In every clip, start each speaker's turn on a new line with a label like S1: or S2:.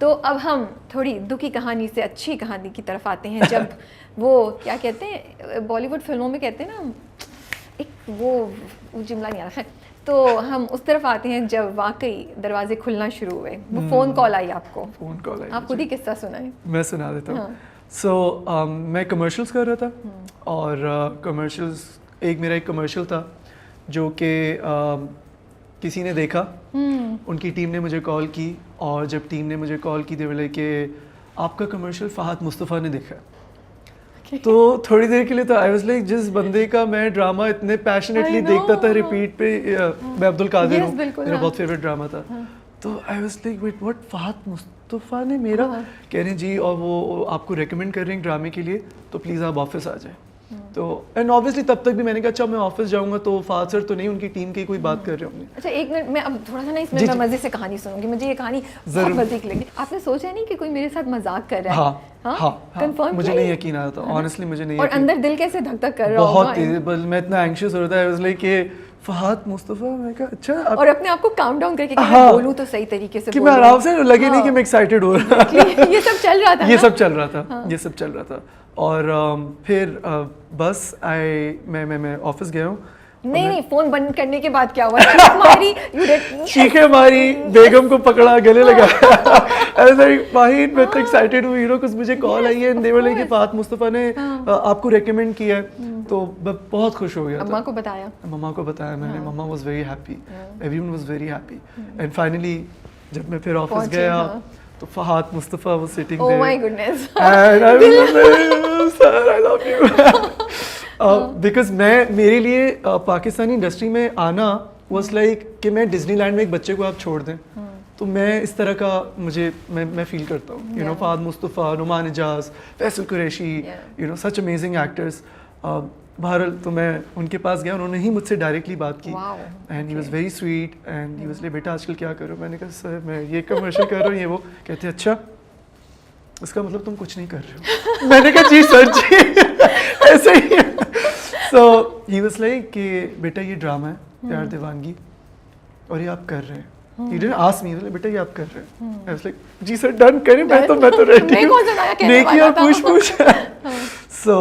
S1: तो अब हम थोड़ी दुखी कहानी से अच्छी कहानी की तरफ आते हैं। जब वो क्या कहते हैं बॉलीवुड फिल्मों में कहते हैं ना, एक वो जुमला नहीं आ रहा है, तो हम उस तरफ आते हैं जब वाकई दरवाजे खुलना शुरू हुए, वो फ़ोन कॉल आई आपको।
S2: फ़ोन कॉल आई,
S1: आप खुद ही किस्सा सुनाएं।
S2: मैं सुना देता हूँ। सो मैं कमर्शियल्स कर रहा था और कमर्शियल्स एक मेरा एक कमर्शियल था जो कि किसी ने देखा, उनकी टीम ने मुझे कॉल की, और जब टीम ने मुझे कॉल की, बोले कि आपका कमर्शियल फ़हद मुस्तफ़ा ने देखा। तो थोड़ी देर के लिए तो आई वाज लाइक, जिस बंदे का मैं ड्रामा इतने पैशनेटली देखता था रिपीट पे, मैं अब्दुल कादिर हूँ, मेरा बहुत फेवरेट ड्रामा था। तो I was like wait what, Fahad Mustafa ने मेरा, कह रहे हैं जी, और वो आपको रेकमेंड कर रहे हैं ड्रामे के लिए, तो प्लीज़ आप ऑफिस आ जाएं। तो एंड ऑब्वियसली तब तक भी मैंने कहा अच्छा मैं ऑफिस जाऊंगा तो फ़हद सर तो नहीं, उनकी टीम की कोई बात कर रहे होंगे।
S1: अच्छा एक मिनट, मैं अब थोड़ा सा ना इसमें मैं मजे से कहानी सुनूंगी, मुझे ये कहानी बहुत मजे लगी। आपने सोचा नहीं कि कोई मेरे साथ मजाक कर रहा है?
S2: हाँ, कंफर्म मुझे नहीं यकीन आया था, ऑनेस्टली मुझे नहीं।
S1: और अंदर दिल कैसे धक धक कर रहा होगा?
S2: बहुत तेज, मैं इतना एंग्शियस हो रहा था, आई वाज लाइक कि फ़हद मुस्तफ़ा, मैं कहा अच्छा,
S1: और अपने आप को काम डाउन करके कि मैं बोलूं तो सही तरीके से,
S2: कि मैं आराम से, लगे नहीं कि मैं एक्साइटेड हो रहा था।
S1: ये सब चल रहा था,
S2: ये सब चल रहा था, ये सब चल रहा था। और फिर बस मैं ऑफिस गया हूँ।
S1: नहीं, फोन बंद करने के बाद क्या हुआ? चीख मारी,
S2: चीखें मारी, बेगम को पकड़ा, गले लगाया। माहिर मैं तो एक्साइटेड हूँ, कुछ मुझे कॉल आई है एंड दे वर लाइक कि फ़हद मुस्तफ़ा ने आपको रेकमेंड किया है, तो मैं बहुत खुश हो गया।
S1: अम्मा को बताया?
S2: मम्मा को बताया मैंने, mamma was very happy, everyone was very happy. And finally जब मैं फिर ऑफिस गया तो Fahad Mustafa was sitting there.
S1: Oh my goodness,
S2: and I was sir I love you. Because मेरे लिए पाकिस्तानी इंडस्ट्री में आना वाज लाइक कि मैं डिज्नीलैंड में एक बच्चे को आप छोड़ दें, तो मैं इस तरह का मैं फील करता हूँ। You know Fahad Mustafa, Noman Ijaz, Faysal Quraishi, you know such amazing actors. बहरहाल तो मैं उनके पास गया, उन्होंने ही मुझसे डायरेक्टली बात की and he was very sweet and he was like बेटा आजकल क्या कर रहे हो? मैंने कहा सर मैं ये कमर्शियल कर रहा हूँ, ये वो। कहते अच्छा इसका मतलब तुम कुछ नहीं कर रहे हो? मैंने कहा जी सर जी ऐसे ही। सो ही वाज लाइक कि बेटा ये ड्रामा है प्यार दीवानगी और ये आप कर रहे हैं। He didn't ask me, बेटा ये आप कर रहे हैं। I was like जी सर डन करें, मैं तो रेडी हूँ, नेकी और पुश। So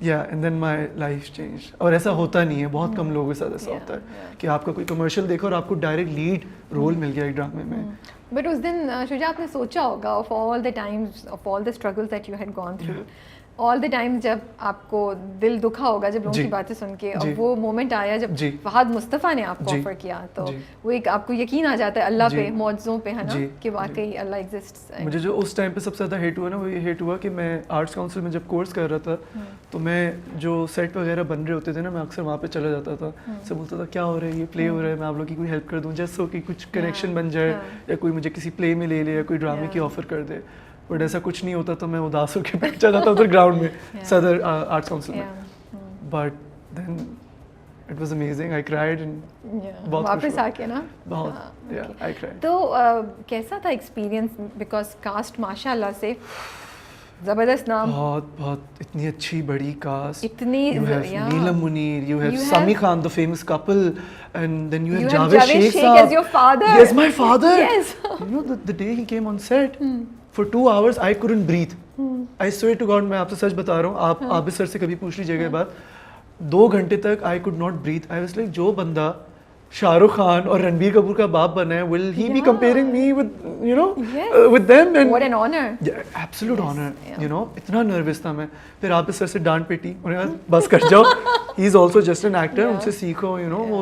S2: yeah, and then my life changed. और ऐसा होता नहीं है, बहुत कम लोगों के साथ ऐसा होता है कि आपका कोई कमर्शियल देखो और आपको डायरेक्ट लीड रोल मिल गया एक ड्रामे में।
S1: बट उस दिन शुजा आपने सोचा होगा of all the times, of all the struggles that you had gone through, all the time जब आपको दिल दुखा होगा जब लोगों की बातें सुन के, और वो मोमेंट आया जब फ़हद मुस्तफ़ा ने आपको ऑफर किया, तो वो एक आपको यकीन आ जाता है अल्लाह पे, मौजज़ों पे, है ना, कि वाकई अल्लाह एग्जिस्ट्स।
S2: मुझे जो उस टाइम पे सबसे ज़्यादा हेट हुआ ना, वो ये हेट हुआ कि मैं आर्ट्स काउंसिल में जब कोर्स कर रहा था, तो मैं जो सेट वगैरह बन रहे होते थे ना, मैं अक्सर वहाँ पे चला जाता था, से बोलता था क्या हो रहा है, ये प्ले हो रहा है, मैं आप लोग की कोई हेल्प कर दूँ, जस्ट हो कि कुछ कनेक्शन बन जाए, या कोई मुझे किसी प्ले में ले ले, या कोई ड्रामे की ऑफर कर दे। बट ऐसा कुछ नहीं होता, तो मैं उदास होकर बैठ जाता था उधर ग्राउंड में, सदर आर्ट्स काउंसिल में। But then it was amazing, I cried and बहुत
S1: वापस आके ना
S2: बहुत आई क्राइड।
S1: तो कैसा था एक्सपीरियंस, बिकॉज कास्ट माशाल्लाह से जबरदस्त नाम,
S2: बहुत इतनी अच्छी बड़ी कास्ट,
S1: इतनी
S2: नीलम Munir, you have Sami Khan, the famous couple, and then you have
S1: Javed Sheikh as your father.
S2: Yes, my father.
S1: Yes.
S2: You know the day he came on set, for 2 hours I couldn't breathe. I swear to God, मैं आपसे सच बता रहा हूँ, आप Abid sir से कभी पूछ लीजिएगा ये बात, 2 घंटे तक I could not breathe. I was like जो बंदा शाहरुख खान और रणबीर कपूर का बाप बना है, will he be comparing me with, you know, with them? And
S1: what an honor.
S2: Yeah, absolute honor. You know, इतना नर्वस था मैं। फिर आप इस सर से डांट पिटी, उन्होंने कहा बस कर जाओ, he is also just an actor, उनसे सीखो, you know, वो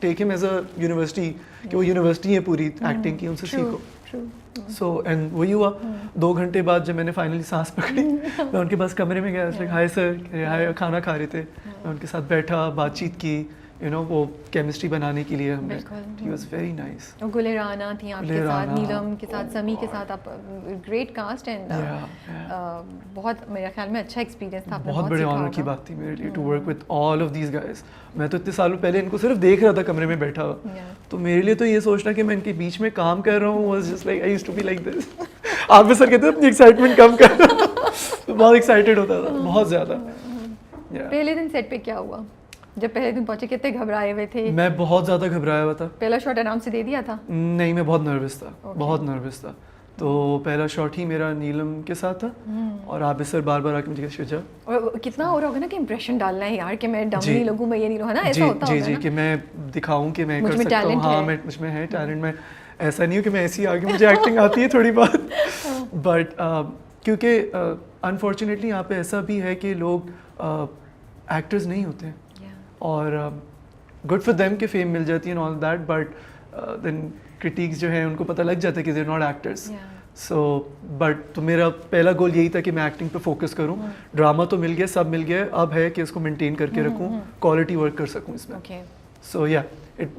S2: take him as a university, कि वो यूनिवर्सिटी है पूरी एक्टिंग की, उनसे सीखो। सो एंड वही हुआ। 2 घंटे बाद जब मैंने फाइनली सांस पकड़ी, मैं उनके पास कमरे में गया, लाइक हाय सर, हाय, खाना खा रहे थे, मैं उनके साथ बैठा, बातचीत की, यू नो वो केमिस्ट्री बनाने के लिए हमने। He was very nice.
S1: Gule Rana थी आपके साथ, नीलम के साथ, समी के साथ, आप ग्रेट कास्ट एंड बहुत मेरे ख्याल में अच्छा एक्सपीरियंस था।
S2: बहुत बड़े ऑनर की बात थी मेरे लिए to work with all of these guys. मैं तो इतने सालों पहले इनको सिर्फ देख रहा था कमरे में बैठा हुआ, तो मेरे लिए तो ये सोचना कि मैं इनके बीच में काम कर रहा हूँ was just like I used to be like this. आप भी सर कहते हैं अपनी एक्साइटमेंट कम कर, बहुत एक्साइटेड होता था, बहुत ज़्यादा।
S1: पहले दिन सेट पे क्या हुआ? जब पहले दिन पहुंचे कितने घबराए हुए थे?
S2: मैं बहुत ज़्यादा घबराया हुआ था।
S1: पहला शॉट आराम से दे दिया था?
S2: नहीं, मैं बहुत नर्वस था, बहुत नर्वस था। तो पहला शॉट ही मेरा नीलम के साथ था और आबिद सर बार बार आके मुझे कहते शुजा।
S1: और कितना हो रहा होगा ना कि इंप्रेशन डालना है यार कि मैं डम
S2: जी।
S1: नहीं लगूं, मैं ये नहीं रहूं, है ना, ऐसा
S2: जी
S1: होता
S2: जी
S1: होगा
S2: जी
S1: ना?
S2: कि मैं दिखाऊं कि मैं
S1: मुझ
S2: कर
S1: में
S2: सकता हूँ।
S1: talent
S2: हाँ
S1: है।
S2: मैं मुझ में है टैलेंट। मैं ऐसा नहीं हूँ कि मैं ऐसी आगे मुझे एक्टिंग आती है थोड़ी बहुत बट क्योंकि अनफॉर्चुनेटली यहाँ पे ऐसा भी है कि लोग एक्टर्स नहीं होते हैं
S1: Yeah.
S2: और गुड फॉर देम कि फेम मिल जाती है and all that but then critics जो है उनको पता लग जाता है कि they are not actors.
S1: Yeah.
S2: So but तो मेरा पहला गोल यही था कि मैं एक्टिंग पे फोकस करूं। ड्रामा तो मिल गया, सब मिल गया, अब है कि इसको मेंटेन करके रखूं, क्वालिटी वर्क कर सकूं इसमें।
S1: Okay.
S2: सो या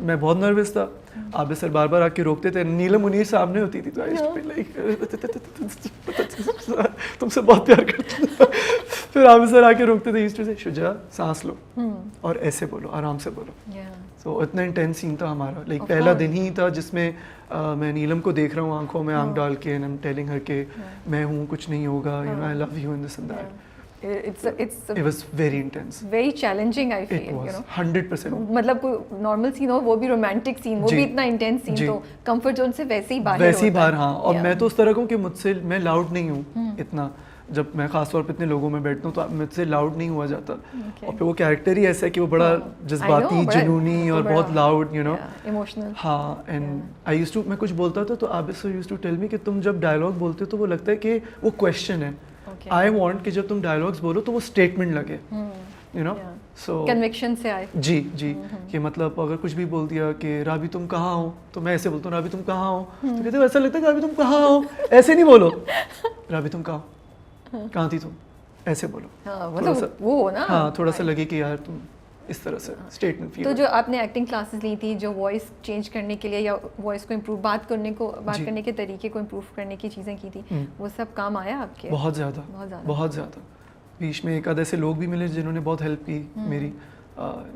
S2: मैं बहुत नर्वस था। आबिद सर बार बार आके रोकते थे, नीलम मुनीर सामने होती थी तो I used to be like तुमसे बहुत प्यार करती हूं। फिर आबिद सर आके रोकते थे, यूज्ड टू से शुजा सांस लो और ऐसे बोलो, आराम से बोलो।
S1: Yeah.
S2: सो इतना इंटेंस सीन था हमारा, लाइक
S1: Of
S2: पहला
S1: course.
S2: दिन ही था जिसमें मैं नीलम को देख रहा हूँ आंखों में आंख डाल के and I am telling her के मैं हूँ, कुछ नहीं होगा, you know I love you and this and that.
S1: It's
S2: it was very intense.
S1: very challenging, I
S2: it
S1: feel, you
S2: was
S1: know.
S2: 100%।
S1: मतलब कोई नॉर्मल सीन हो, वो भी रोमांटिक सीन, वो
S2: जी।
S1: भी इतना इंटेंस सीन,
S2: जी।
S1: तो कंफर्ट जोन से वैसे ही बाहर
S2: वैसे ही
S1: होता है।
S2: बाहर, हाँ। और
S1: Yeah.
S2: मैं तो उस तरह का हूँ कि मुझसे मैं लाउड नहीं हूँ इतना। जब मैं खासतौर पे इतने लोगों में बैठता हूँ तो मुझसे लाउड नहीं हुआ जाता।
S1: Okay.
S2: और फिर वो कैरेक्टर ही ऐसा है कि वो बड़ा
S1: I know,
S2: जज्बाती,
S1: बड़ा-
S2: जुनूनी और
S1: बड़ा-
S2: बहुत loud, you know.
S1: Yeah, emotional.
S2: हाँ एंड आई यूज्ड टू, मैं कुछ बोलता था तो Abid sir used to tell me कि तुम जब डायलॉग बोलते हो तो वो लगता है कि वो क्वेश्चन है।
S1: Okay.
S2: आई वांट कि जब तुम डायलॉग्स बोलो तो वो स्टेटमेंट लगे, you know.
S1: Yeah.
S2: So
S1: Conviction से आए।
S2: जी जी कि मतलब अगर कुछ भी बोल दिया कि राबी तुम कहाँ हो, तो मैं ऐसे बोलता हूँ राबी तुम कहाँ हो, तो कहते हो ऐसा लगता है कि राबी तुम कहाँ हो, ऐसे नहीं बोलो, राबी तुम कहाँ हो, कहाँ थी तुम, ऐसे बोलो।
S1: हाँ,
S2: थोड़ा सा-
S1: मतलब वो हो ना।
S2: हाँ थोड़ा सा लगे कि यार तुम इस तरह से स्टेटमेंट फील।
S1: तो जो आपने एक्टिंग क्लासेस ली थी, जो वॉइस चेंज करने के लिए या वॉइस को इम्प्रूव, बात
S2: जी।
S1: करने के तरीके को इम्प्रूव करने की चीज़ें की थी, वो सब काम आया आपके?
S2: बहुत ज़्यादा,
S1: बहुत ज़्यादा।
S2: बहुत ज़्यादा। बीच में एक आध ऐसे लोग भी मिले जिन्होंने बहुत हेल्प की मेरी।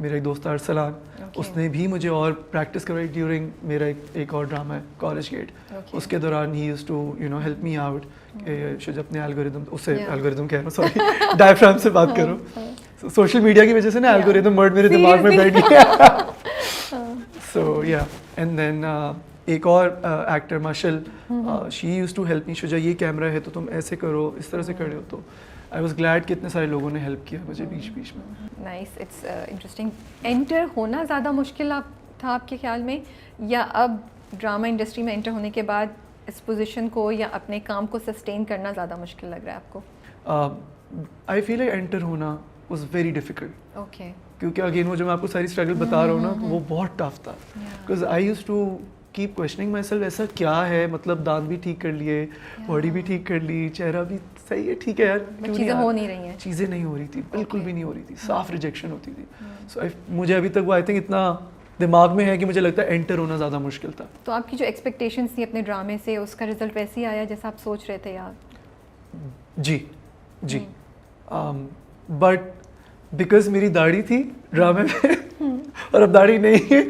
S2: मेरा एक दोस्त अरसलान,
S1: Okay.
S2: उसने भी मुझे और प्रैक्टिस करवाई ड्यूरिंग मेरा एक और ड्रामा है कॉलेज गेट।
S1: Okay.
S2: उसके दौरान ही used to you know help me out शुज अपने एल्गोरिदम, उससे
S1: Yeah.
S2: एल्गोरिदम कह रहा हूँ सॉरी डायफ्राम से बात करो। सोशल मीडिया की वजह से ना
S1: Yeah.
S2: एल्गोरिदम वर्ड मेरे दिमाग में बैठ
S1: Seriously?
S2: गया। सो या एंड देन एक और actor Mashal, she used to help me, Shuja ये कैमरा है तो तुम ऐसे करो, इस तरह से खड़े हो। तो आई वाज ग्लैड कि इतने सारे लोगों ने हेल्प किया मुझे बीच बीच में।
S1: Nice, it's interesting. एंटर होना ज़्यादा मुश्किल था आपके ख्याल में, या अब ड्रामा इंडस्ट्री में एंटर होने के बाद इस पोजीशन को या अपने काम को सस्टेन करना ज़्यादा मुश्किल लग रहा है आपको?
S2: आई फील लाइक एंटर होना वाज वेरी डिफिकल्ट,
S1: ओके।
S2: क्योंकि अगेन वो जो मैं आपको सारी स्ट्रगल बता रहा हूँ ना, तो वो बहुत टफ था। Because I used to keep questioning my self, ऐसा क्या है, मतलब दांत भी ठीक कर लिए, बॉडी भी ठीक कर ली, चेहरा भी सही है, ठीक है यार, क्यों
S1: चीज़ें
S2: आ-
S1: हो नहीं रही हैं।
S2: चीज़ें नहीं हो रही थी, बिल्कुल
S1: Okay.
S2: भी नहीं हो रही थी, साफ रिजेक्शन होती थी। सो मुझे अभी तक वो आई थिंक इतना दिमाग में है कि मुझे लगता है एंटर होना ज़्यादा मुश्किल था।
S1: तो आपकी जो एक्सपेक्टेशंस थी अपने ड्रामे से, उसका रिजल्ट वैसे ही आया जैसा आप सोच रहे थे यार?
S2: जी जी। बट बिकॉज मेरी दाढ़ी थी ड्रामे में और अब दाढ़ी नहीं है,